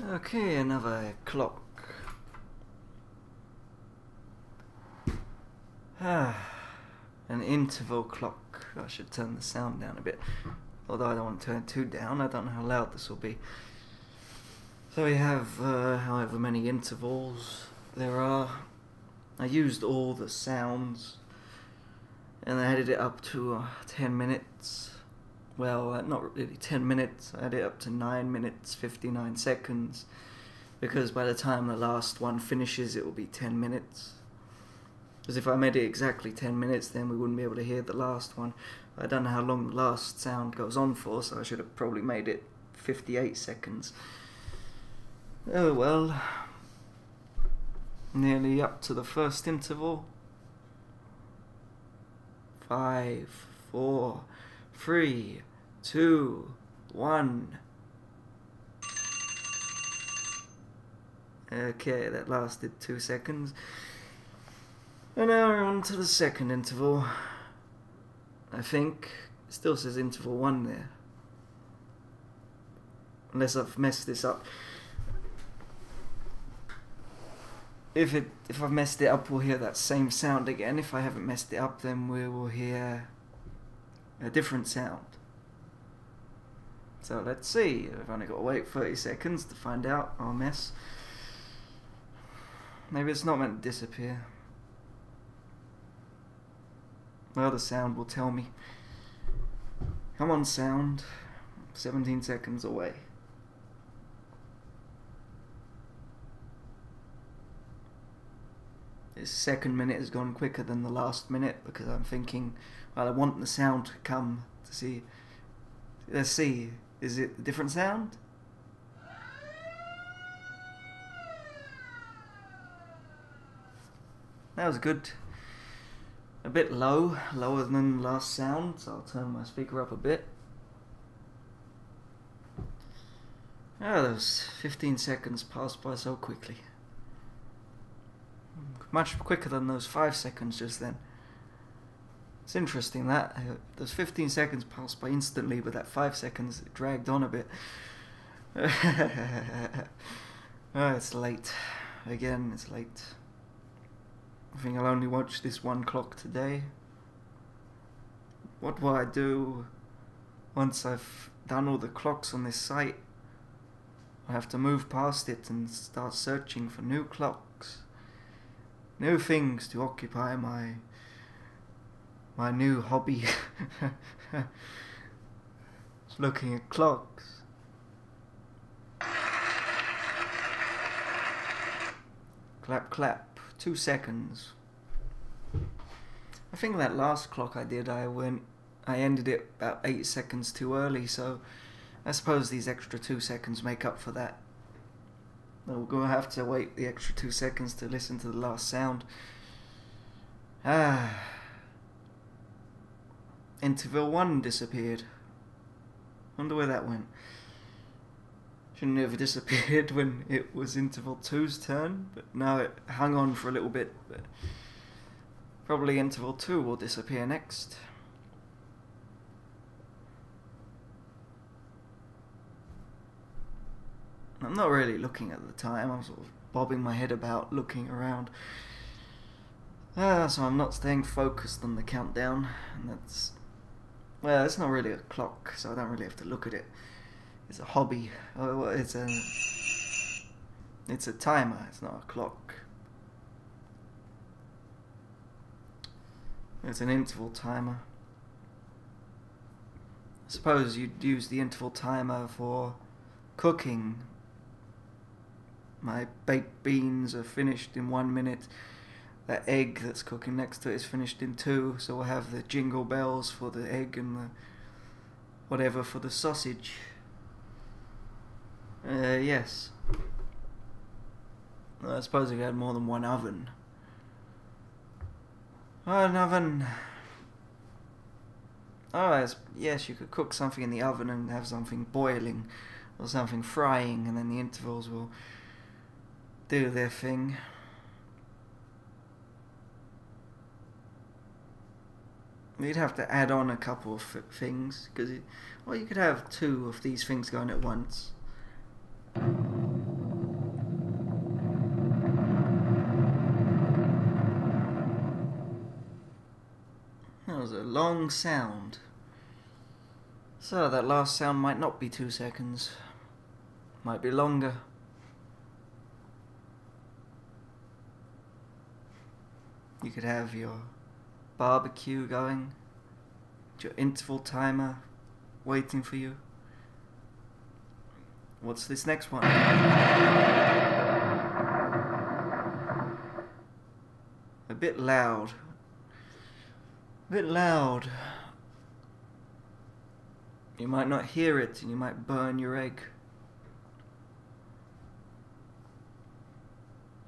Okay, another clock. An interval clock. I should turn the sound down a bit. Although I don't want to turn it too down, I don't know how loud this will be. So we have however many intervals there are. I used all the sounds and I added it up to 10 minutes. Well, not really 10 minutes, I added it up to 9 minutes 59 seconds, because by the time the last one finishes it will be 10 minutes. Because if I made it exactly 10 minutes then we wouldn't be able to hear the last one. I don't know how long the last sound goes on for, so I should have probably made it 58 seconds. Oh well. Nearly up to the first interval. 5, 4, 3, 2, 1. Okay, that lasted 2 seconds. And now we're on to the second interval. I think it still says interval 1 there. Unless I've messed this up. If I've messed it up, we'll hear that same sound again. If I haven't messed it up, then we will hear a different sound. So let's see. I've only got to wait 30 seconds to find out our mess. Maybe it's not meant to disappear. Well, the sound will tell me. Come on, sound. 17 seconds away. This second minute has gone quicker than the last minute because I'm thinking, well, I want the sound to come to see. Let's see, is it a different sound? That was good. A bit low, lower than the last sound, so I'll turn my speaker up a bit. Oh, those 15 seconds passed by so quickly. Much quicker than those 5 seconds just then. It's interesting that those 15 seconds passed by instantly, but that 5 seconds dragged on a bit. Oh, it's late. Again, it's late. I think I'll only watch this one clock today. What will I do once I've done all the clocks on this site? I have to move past it and start searching for new clocks. New things to occupy my new hobby. Just looking at clocks. Clap clap, 2 seconds. I think that last clock I did, I ended it about 8 seconds too early, so I suppose these extra 2 seconds make up for that. We're going to have to wait the extra 2 seconds to listen to the last sound. Interval 1 disappeared. Wonder where that went. Shouldn't have disappeared when it was interval 2's turn, but now it hung on for a little bit. But probably interval 2 will disappear next. I'm not really looking at the time, I'm sort of bobbing my head about, looking around. So I'm not staying focused on the countdown, and that's... well, it's not really a clock, so I don't really have to look at it. It's a hobby. Oh, it's a timer, it's not a clock. It's an interval timer. I suppose you'd use the interval timer for cooking. My baked beans are finished in 1 minute. That egg that's cooking next to it is finished in 2, so we'll have the jingle bells for the egg and the whatever for the sausage. Yes. I suppose if you had more than one oven. Oh, an oven. Oh, yes, you could cook something in the oven and have something boiling or something frying, and then the intervals will do their thing. You'd have to add on a couple of things, because well, you could have 2 of these things going at once. a long sound. So that last sound might not be 2 seconds. Might be longer. You could have your barbecue going, your interval timer waiting for you. What's this next one? A bit loud. A bit loud. You might not hear it and you might burn your egg.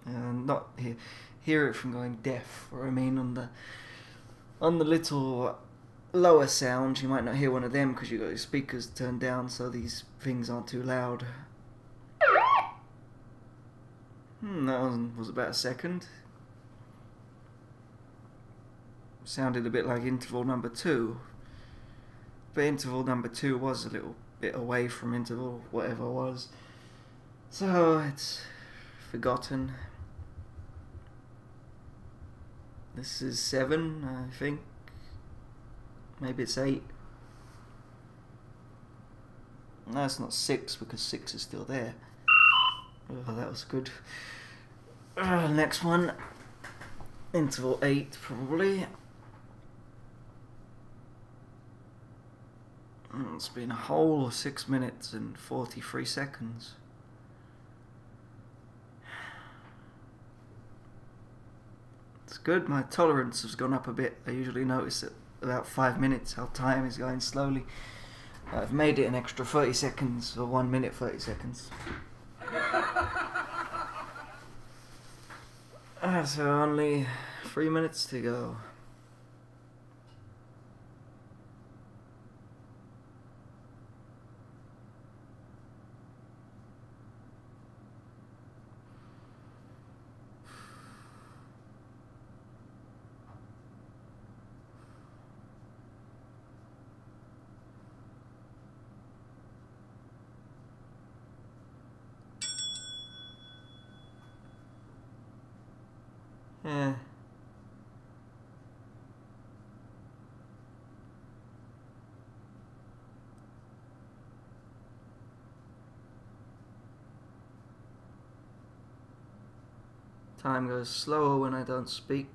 And not hear it from going deaf, or I mean on the little lower sound, you might not hear one of them because you got your speakers turned down so these things aren't too loud. That one was about a second. Sounded a bit like interval number 2. But interval number 2 was a little bit away from interval whatever it was. So it's forgotten. This is 7, I think. Maybe it's 8. No, it's not 6 because 6 is still there. Oh, that was good. Next one. Interval 8, probably. It's been a whole 6 minutes and 43 seconds. It's good, my tolerance has gone up a bit. I usually notice at about 5 minutes how time is going slowly. I've made it an extra 30 seconds, or 1 minute 30 seconds. So only 3 minutes to go. Yeah. Time goes slower when I don't speak.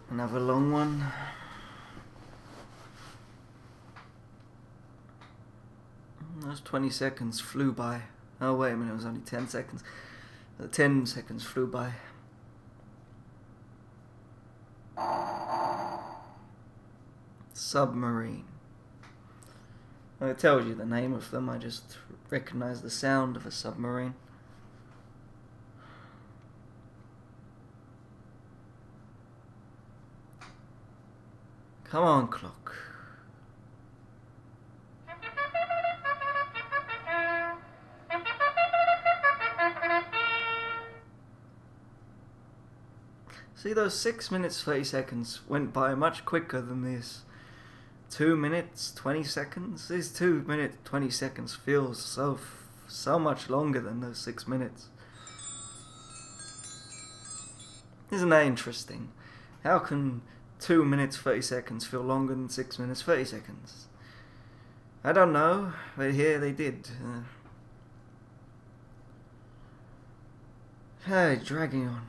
Another long one. Those 20 seconds flew by. Oh wait a minute, it was only 10 seconds. The 10 seconds flew by. Submarine. Well, it tells you the name of them, I just recognize the sound of a submarine. Come on, clock. See, those 6 minutes 30 seconds went by much quicker than this. 2 minutes 20 seconds? This 2 minutes 20 seconds feels so much longer than those 6 minutes. Isn't that interesting? How can 2 minutes 30 seconds feel longer than 6 minutes 30 seconds? I don't know, but here they did. Hey, dragging on.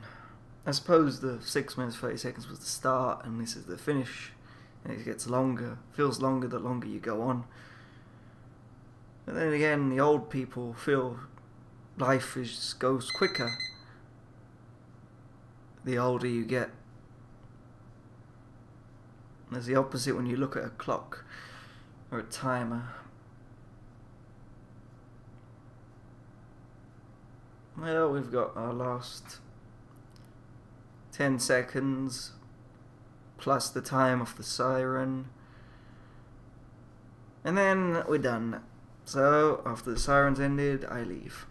I suppose the 6 minutes 30 seconds was the start and this is the finish. And it gets longer, feels longer the longer you go on. But then again, the old people feel life goes quicker the older you get. There's the opposite when you look at a clock or a timer. Well, we've got our last 10 seconds plus the time of the siren, and then we're done. So after the siren's ended, I leave.